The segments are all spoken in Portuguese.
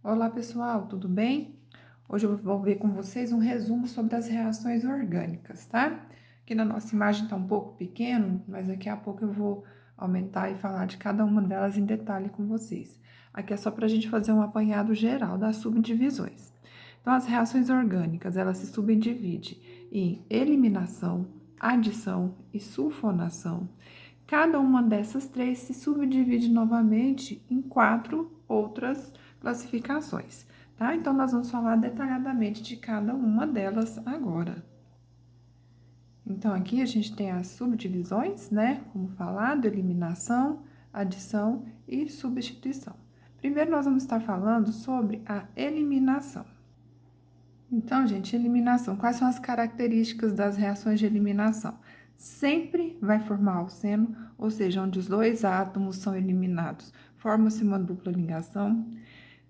Olá pessoal, tudo bem? Hoje eu vou ver com vocês um resumo sobre as reações orgânicas, tá? Aqui na nossa imagem está um pouco pequeno, mas daqui a pouco eu vou aumentar e falar de cada uma delas em detalhe com vocês. Aqui é só para a gente fazer um apanhado geral das subdivisões. Então, as reações orgânicas, elas se subdividem em eliminação, adição e sulfonação. Cada uma dessas três se subdivide novamente em 4 outras classificações, tá? Então, nós vamos falar detalhadamente de cada uma delas agora. Então, aqui a gente tem as subdivisões, né? Como falado, eliminação, adição e substituição. Primeiro, nós vamos estar falando sobre a eliminação. Então, gente, eliminação. Quais são as características das reações de eliminação? Sempre vai formar alceno, ou seja, onde os dois átomos são eliminados, forma-se uma dupla ligação.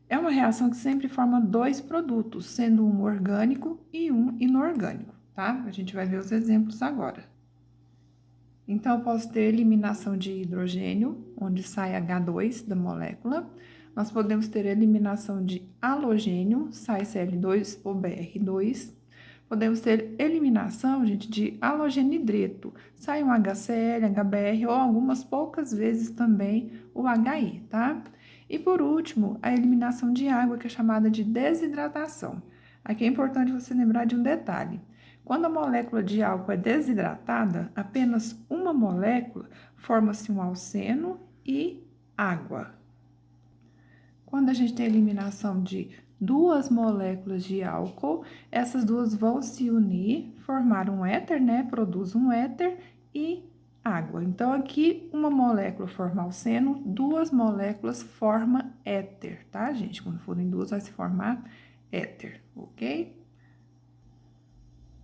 É uma reação que sempre forma dois produtos, sendo um orgânico e um inorgânico, tá? A gente vai ver os exemplos agora. Então, eu posso ter eliminação de hidrogênio, onde sai H2 da molécula. Nós podemos ter eliminação de halogênio, sai Cl2 ou Br2. Podemos ter eliminação, gente, de halogenidreto, sai um HCl, HBr ou algumas poucas vezes também o HI, tá? E por último, a eliminação de água, que é chamada de desidratação. Aqui é importante você lembrar de um detalhe. Quando a molécula de álcool é desidratada, apenas uma molécula forma-se um alceno e água. Quando a gente tem eliminação de duas moléculas de álcool, essas duas vão se unir, formar um éter, né? Produz um éter e água. Então, aqui, uma molécula forma alceno, duas moléculas formam éter, tá, gente? Quando forem duas, vai se formar éter, ok?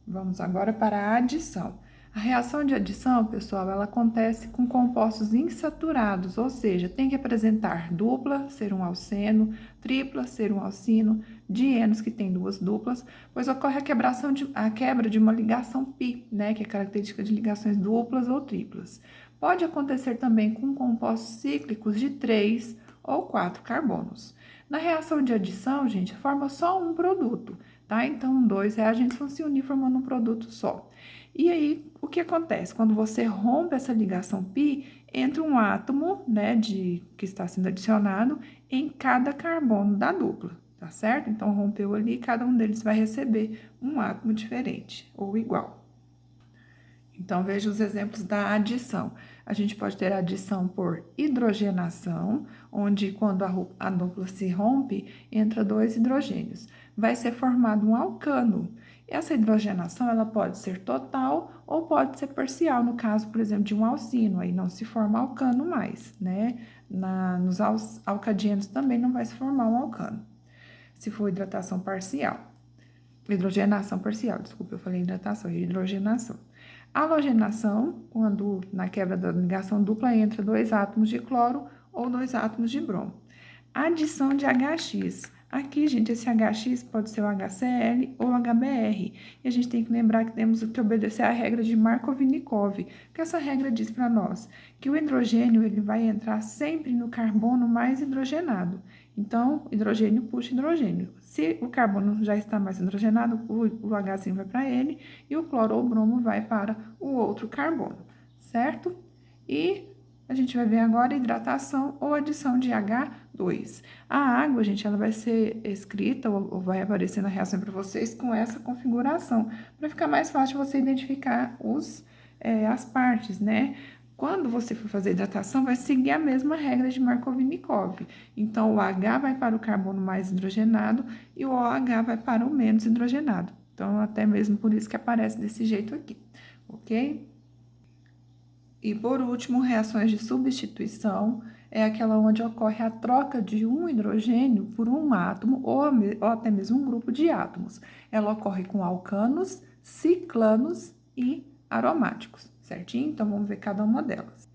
Vamos agora para a adição. A reação de adição, pessoal, ela acontece com compostos insaturados, ou seja, tem que apresentar dupla, ser um alceno, tripla, ser um alcino, dienos que tem duas duplas, pois ocorre a quebra de uma ligação pi, né, que é característica de ligações duplas ou triplas. Pode acontecer também com compostos cíclicos de 3 ou 4 carbonos. Na reação de adição, gente, forma só um produto, tá? Então, dois reagentes vão se unir formando um produto só. E aí, o que acontece? Quando você rompe essa ligação pi, entra um átomo, né, que está sendo adicionado em cada carbono da dupla, tá certo? Então, rompeu ali, cada um deles vai receber um átomo diferente ou igual. Então, veja os exemplos da adição. A gente pode ter adição por hidrogenação, onde quando a dupla se rompe, entra dois hidrogênios. Vai ser formado um alcano. Essa hidrogenação, ela pode ser total ou pode ser parcial, no caso, por exemplo, de um alcino, aí não se forma alcano mais, né? Nos alcadienos também não vai se formar um alcano, se for hidratação parcial. Hidrogenação parcial, desculpa, eu falei hidratação e hidrogenação. Halogenação, quando na quebra da ligação dupla entra dois átomos de cloro ou dois átomos de bromo. Adição de HX. Aqui, gente, esse HX pode ser o HCl ou HBr. E a gente tem que lembrar que temos que obedecer à regra de Markov-Nikov, que essa regra diz para nós que o hidrogênio ele vai entrar sempre no carbono mais hidrogenado. Então, hidrogênio puxa hidrogênio. Se o carbono já está mais hidrogenado, o H vai para ele e o cloro ou bromo vai para o outro carbono, certo? E a gente vai ver agora hidratação ou adição de H2. A água, gente, ela vai ser escrita ou vai aparecer na reação para vocês com essa configuração, para ficar mais fácil você identificar as partes, né? Quando você for fazer hidratação, vai seguir a mesma regra de Markov-Nikov. Então, o H vai para o carbono mais hidrogenado e o OH vai para o menos hidrogenado. Então, até mesmo por isso que aparece desse jeito aqui, ok? E, por último, reações de substituição é aquela onde ocorre a troca de um hidrogênio por um átomo ou até mesmo um grupo de átomos. Ela ocorre com alcanos, ciclanos e aromáticos, certinho? Então, vamos ver cada uma delas.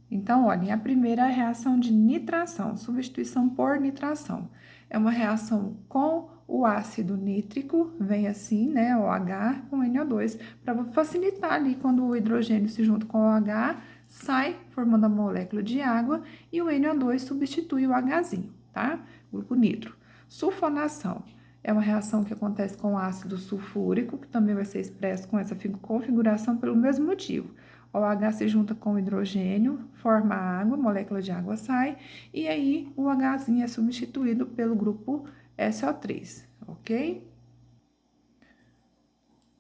Então, olhem, a primeira é a reação de nitração, substituição por nitração. É uma reação com o ácido nítrico, vem assim, né, OH com NO2, para facilitar ali quando o hidrogênio se junta com o OH, sai formando a molécula de água e o NO2 substitui o Hzinho, tá? Grupo nitro. Sulfonação é uma reação que acontece com ácido sulfúrico, que também vai ser expresso com essa configuração pelo mesmo motivo. O OH se junta com o hidrogênio, forma água, molécula de água sai, e aí o Hzinho é substituído pelo grupo SO3, ok?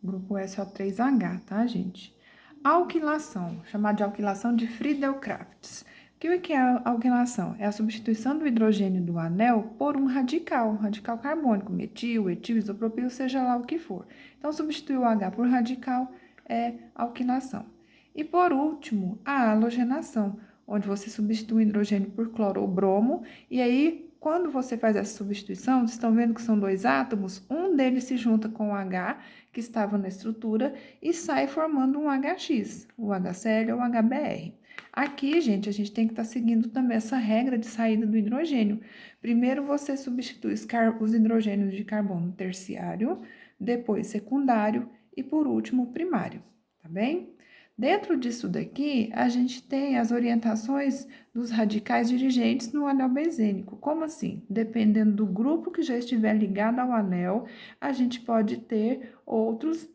Grupo SO3H, tá, gente? Alquilação, chamada de alquilação de Friedel-Crafts. O que é a alquilação? É a substituição do hidrogênio do anel por um radical carbônico, metil, etil, isopropil, seja lá o que for. Então, substituir o H por radical é alquilação. E por último, a halogenação, onde você substitui o hidrogênio por cloro ou bromo, e aí, quando você faz essa substituição, vocês estão vendo que são dois átomos, um deles se junta com o H, que estava na estrutura, e sai formando um HX, o HCl ou o HBr. Aqui, gente, a gente tem que estar seguindo também essa regra de saída do hidrogênio. Primeiro, você substitui os hidrogênios de carbono terciário, depois secundário e, por último, primário, tá bem? Dentro disso daqui, a gente tem as orientações dos radicais dirigentes no anel benzênico. Como assim? Dependendo do grupo que já estiver ligado ao anel, a gente pode ter outros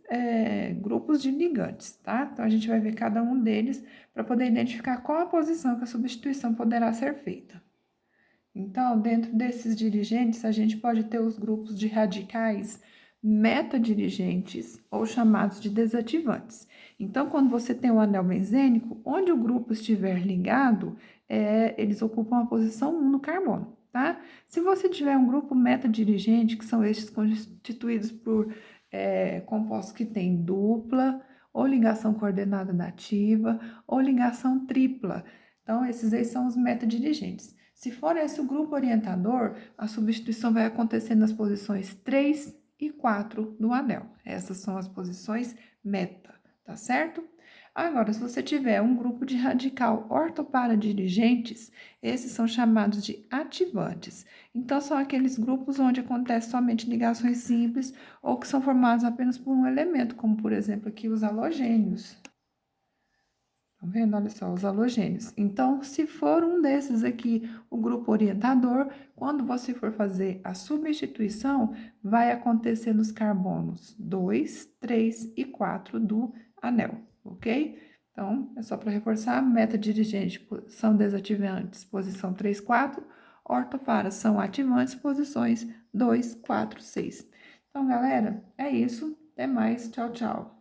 grupos de ligantes, tá? Então, a gente vai ver cada um deles para poder identificar qual a posição que a substituição poderá ser feita. Então, dentro desses dirigentes, a gente pode ter os grupos de radicais metadirigentes ou chamados de desativantes. Então, quando você tem o anel benzênico, onde o grupo estiver ligado, eles ocupam a posição 1 no carbono, tá? Se você tiver um grupo metadirigente, que são estes constituídos por compostos que têm dupla, ou ligação coordenada nativa, ou ligação tripla. Então, esses aí são os metadirigentes. Se for esse o grupo orientador, a substituição vai acontecer nas posições 3 e 4 do anel. Essas são as posições meta, tá certo? Agora, se você tiver um grupo de radical ortoparadirigentes, esses são chamados de ativantes. Então, são aqueles grupos onde acontece somente ligações simples ou que são formados apenas por um elemento, como, por exemplo, aqui os halogênios. Tá vendo? Olha só, os halogênios. Então, se for um desses aqui, o grupo orientador, quando você for fazer a substituição, vai acontecer nos carbonos 2, 3 e 4 do anel, ok? Então, é só para reforçar, meta-dirigente são desativantes, posição 3, 4, ortopara são ativantes, posições 2, 4, 6. Então, galera, é isso. Até mais. Tchau, tchau.